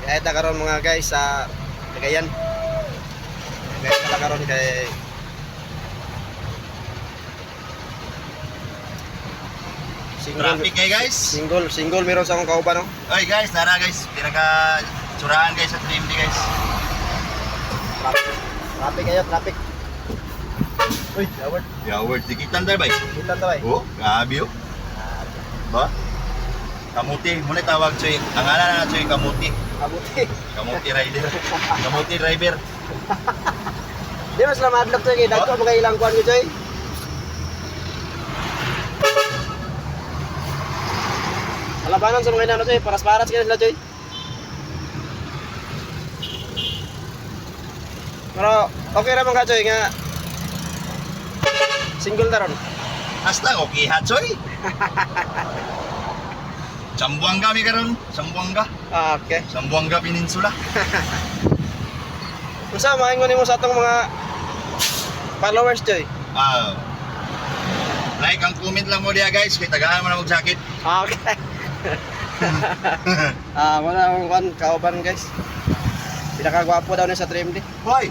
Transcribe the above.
Kahit na karon mga guys sa Cagayan. Kahit na karon kay Traffic kayo guys. Single meron sa akong kauban no. Oy guys, tara guys. Pinaka suraan guys sa trim di guys. Traffic kayo, traffic. Uy, Howard. Yaward, dikitan tayo bay. Kita to ay. Oh, grabe oh. Ba? Kamuti, muna tawag choy. Ang ala na choy kamuti. Abuti. Kamuti rider. Kamuti driver. Di mas na madlock to kay dagko mga ilang kuan ko joy. Alabanan sa mga inano joy, paras-paras kaya sila joy. Pero okay ra man ka joy nga single taron. Hasta okay ha choy. Sambuanga mi karon, Sambuanga. Ah, okay. Sambuanga Peninsula. Unsa maingon nimo sa atong mga followers joy? Ah. Like ang comment lang mo diya guys, kay tagaan mo na mag jacket. Ah, okay. Wala akong kauban guys. Pinakagwapo daw ni sa trim di. Hoy,